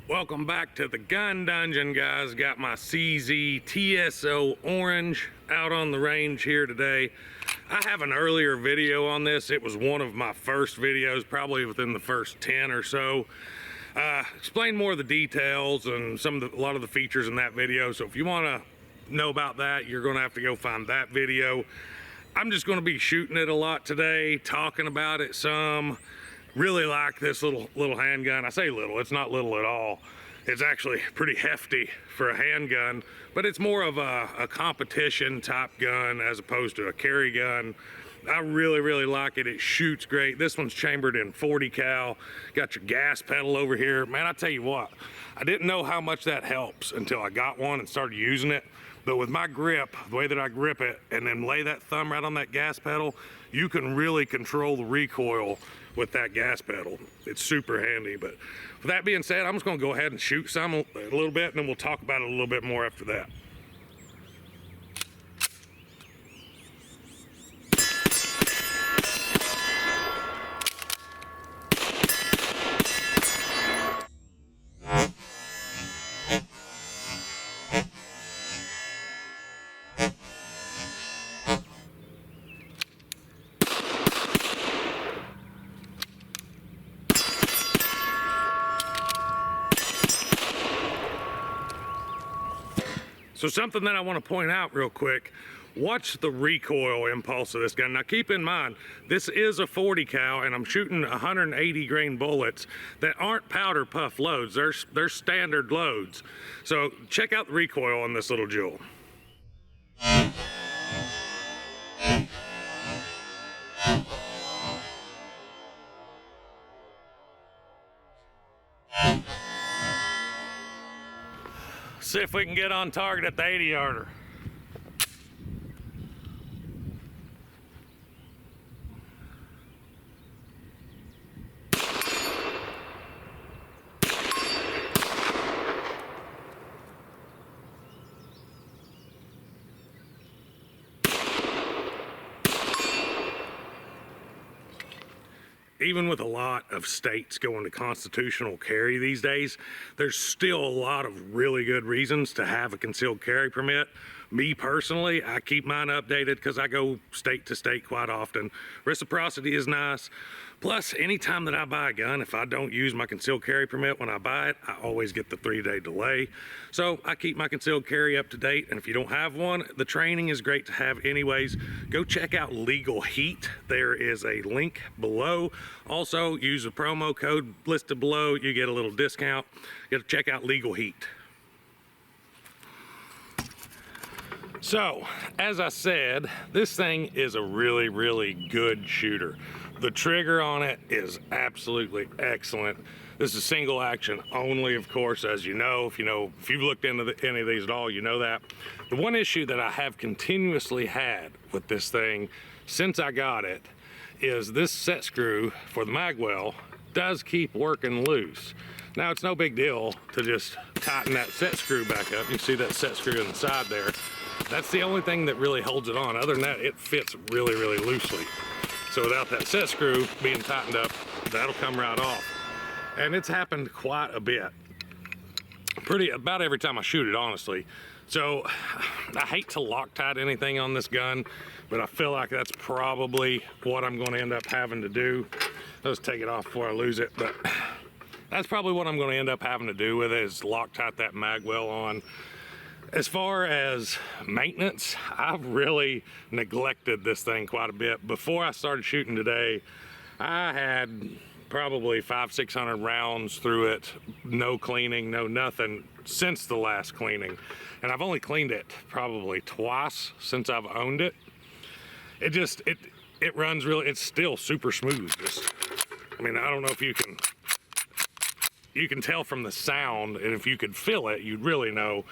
Welcome back to the gun dungeon, guys. Got my CZ TSO orange out on the range here today. I have an earlier video on this. It was one of my first videos, probably within the first 10 or so. Explain more of the details and a lot of the features in that video. So if you want to know about that, you're going to have to go find that video. I'm just going to be shooting it a lot today, talking about it some. Really like this little handgun. I say little, it's not little at all. It's actually pretty hefty for a handgun, but it's more of a competition type gun as opposed to a carry gun. I really like it. It shoots great. This one's chambered in 40 cal. Got your gas pedal over here. Man, I tell you what, I didn't know how much that helps until I got one and started using it. But with my grip, the way that I grip it, and then lay that thumb right on that gas pedal, you can really control the recoil with that gas pedal. It's super handy. But with that being said, I'm just gonna go ahead and shoot some a little bit, and then we'll talk about it a little bit more after that. So something that I want to point out real quick, watch the recoil impulse of this gun. Now keep in mind, this is a 40 cal and I'm shooting 180 grain bullets that aren't powder puff loads. They're standard loads. So check out the recoil on this little jewel. See if we can get on target at the 80-yarder. Even with a lot of states going to constitutional carry these days, there's still a lot of really good reasons to have a concealed carry permit. Me personally, I keep mine updated because I go state to state quite often. Reciprocity is nice. Plus, anytime that I buy a gun, if I don't use my concealed carry permit when I buy it, I always get the 3-day delay. So I keep my concealed carry up to date, and if you don't have one, the training is great to have anyways. Go check out Legal Heat. There is a link below. Also, use the promo code listed below. You get a little discount. You got to check out Legal Heat. So, as I said, this thing is a really good shooter. The trigger on it is absolutely excellent. This is single action only, of course, as you know. If you've looked into any of these at all, you know that. The one issue that I have continuously had with this thing since I got it is this set screw for the magwell does keep working loose. Now, it's no big deal to just tighten that set screw back up. You see that set screw on the side there. That's the only thing that really holds it on. Other than that, it fits really loosely. So without that set screw being tightened up, that'll come right off. And it's happened quite a bit. About every time I shoot it, honestly. So I hate to Loctite anything on this gun, but I feel like that's probably what I'm going to end up having to do. Let's take it off before I lose it, but that's probably what I'm going to end up having to do with it, is Loctite that magwell on. As far as maintenance, I've really neglected this thing quite a bit. Before I started shooting today, I had probably 500-600 rounds through it, no cleaning, no nothing, since the last cleaning. And I've only cleaned it probably twice since I've owned it. It runs really, it's still super smooth. I mean, I don't know if you can tell from the sound, and if you could feel it, you'd really know.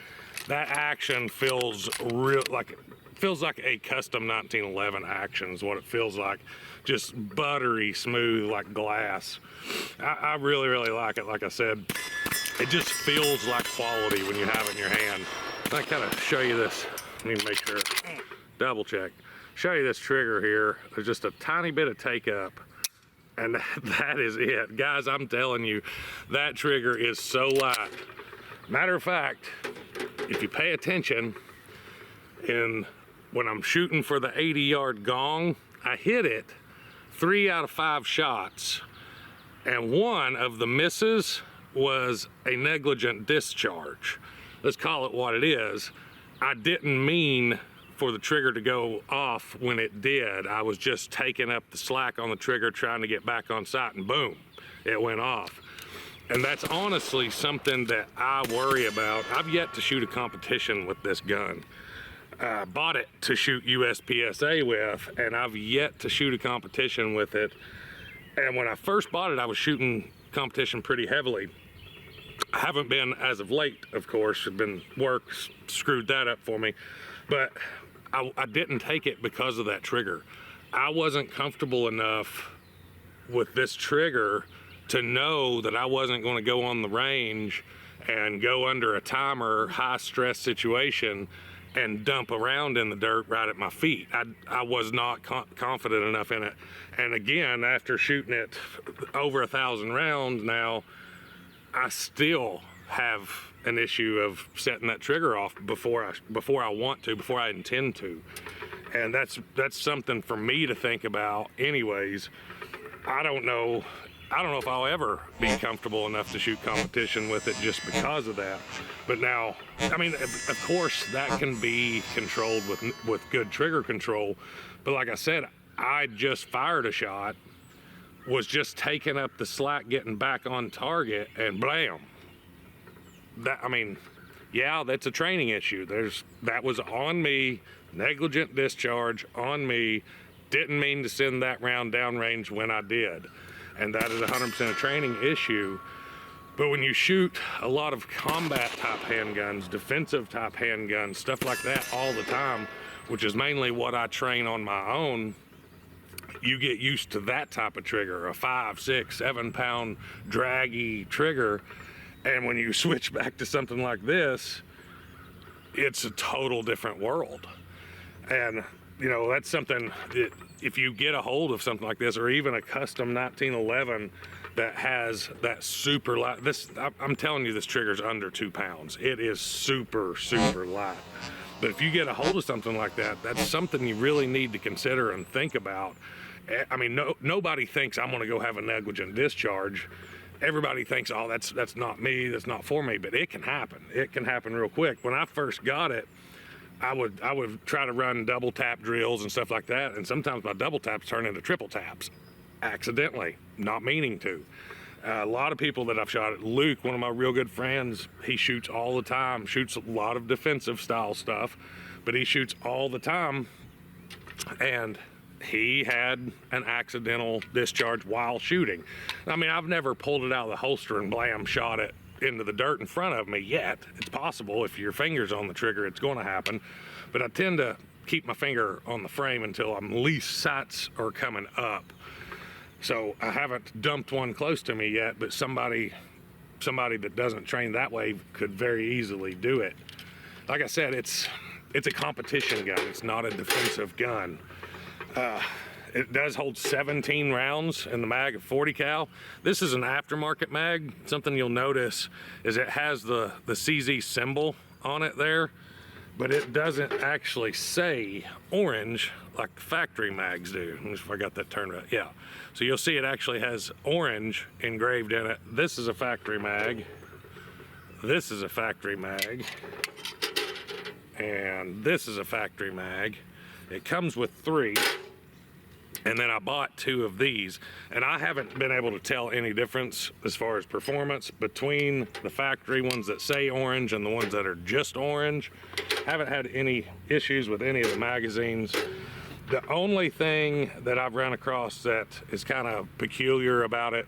That action feels like a custom 1911 action is what it feels like. Just buttery smooth like glass. I really like it. Like I said, it just feels like quality when you have it in your hand. I kind of show you this. Let me make sure, double check. Show you this trigger here. There's just a tiny bit of take up And that is it. Guys, I'm telling you, that trigger is so light. Matter of fact, if you pay attention, when I'm shooting for the 80-yard gong, I hit it 3 out of 5 shots, and one of the misses was a negligent discharge. Let's call it what it is. I didn't mean for the trigger to go off when it did. I was just taking up the slack on the trigger, trying to get back on sight, and boom, it went off. And that's honestly something that I worry about. I've yet to shoot a competition with this gun. I bought it to shoot USPSA with, and I've yet to shoot a competition with it. And when I first bought it, I was shooting competition pretty heavily. I haven't been as of late, of course. Work screwed that up for me. But I didn't take it because of that trigger. I wasn't comfortable enough with this trigger to know that I wasn't going to go on the range and go under a timer, high stress situation, and dump around in the dirt right at my feet. I was not confident enough in it. And again, after shooting it over 1,000 rounds now, I still have an issue of setting that trigger off before I want to, before I intend to. And that's something for me to think about anyways. I don't know if I'll ever be comfortable enough to shoot competition with it just because of that. But now, I mean, of course that can be controlled with good trigger control. But like I said, I just fired a shot, was just taking up the slack, getting back on target, and blam. I mean, yeah, that's a training issue. That was on me, negligent discharge on me. Didn't mean to send that round downrange when I did. And that is 100% a training issue. But when you shoot a lot of combat type handguns, defensive type handguns, stuff like that all the time, which is mainly what I train on my own, you get used to that type of trigger, a 5, 6, 7 pound draggy trigger. And when you switch back to something like this, it's a total different world. And you know, that's something that if you get a hold of something like this, or even a custom 1911 that has that super light, I'm telling you, this trigger's under 2 pounds. It is super, super light. But if you get a hold of something like that, that's something you really need to consider and think about. I mean, nobody thinks I'm gonna go have a negligent discharge. Everybody thinks, oh, that's not me, that's not for me, but it can happen. It can happen real quick. When I first got it, I would try to run double tap drills and stuff like that, and sometimes my double taps turn into triple taps, accidentally, not meaning to. A lot of people that I've shot at, Luke, one of my real good friends, he shoots all the time, shoots a lot of defensive style stuff, but he shoots all the time, and he had an accidental discharge while shooting. I mean, I've never pulled it out of the holster and blam, shot it into the dirt in front of me yet. It's possible. If your finger's on the trigger, it's going to happen. But I tend to keep my finger on the frame until I'm least sights are coming up. So I haven't dumped one close to me yet, but somebody that doesn't train that way could very easily do it. Like I said, it's a competition gun. It's not a defensive gun. It does hold 17 rounds in the mag of 40 cal. This is an aftermarket mag. Something you'll notice is it has the CZ symbol on it there, but it doesn't actually say orange like the factory mags do. Let me see if I got that turned right. Yeah. So you'll see it actually has orange engraved in it. This is a factory mag. This is a factory mag. And this is a factory mag. It comes with 3. And then I bought 2 of these, and I haven't been able to tell any difference as far as performance between the factory ones that say orange and the ones that are just orange. Haven't had any issues with any of the magazines. The only thing that I've run across that is kind of peculiar about it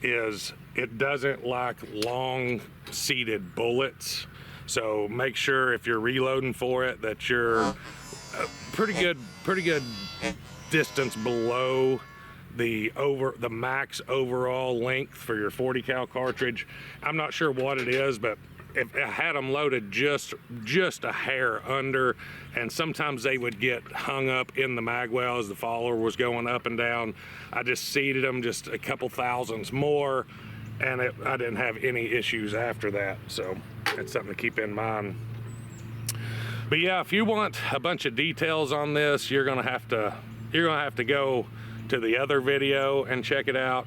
is it doesn't like long seated bullets. So make sure if you're reloading for it that you're pretty good distance below the max overall length for your 40 cal cartridge. I'm not sure what it is, but if I had them loaded just a hair under, and sometimes they would get hung up in the mag well as the follower was going up and down. I just seeded them just a couple thousandths more, and I didn't have any issues after that. So that's something to keep in mind. But yeah, if you want a bunch of details on this, you're gonna have to go to the other video and check it out.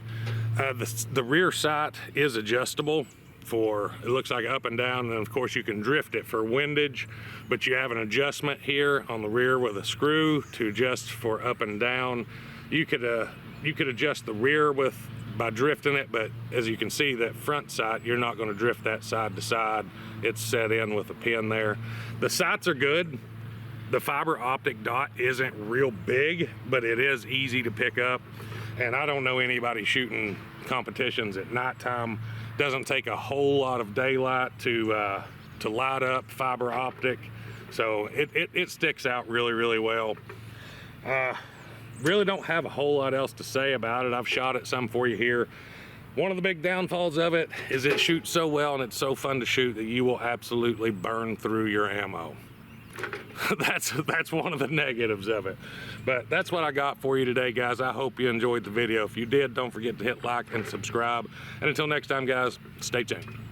The rear sight is adjustable for, it looks like up and down, and of course you can drift it for windage, but you have an adjustment here on the rear with a screw to adjust for up and down. You could adjust the rear by drifting it, but as you can see, that front sight, you're not going to drift that side to side. It's set in with a pin there. The sights are good. The fiber optic dot isn't real big, but it is easy to pick up. And I don't know anybody shooting competitions at nighttime. Doesn't take a whole lot of daylight to light up fiber optic. So it sticks out really, really well. Really don't have a whole lot else to say about it. I've shot it some for you here. One of the big downfalls of it is it shoots so well and it's so fun to shoot that you will absolutely burn through your ammo. That's one of the negatives of it. But that's what I got for you today, guys. I hope you enjoyed the video. If you did, don't forget to hit like and subscribe. And until next time, guys, stay tuned.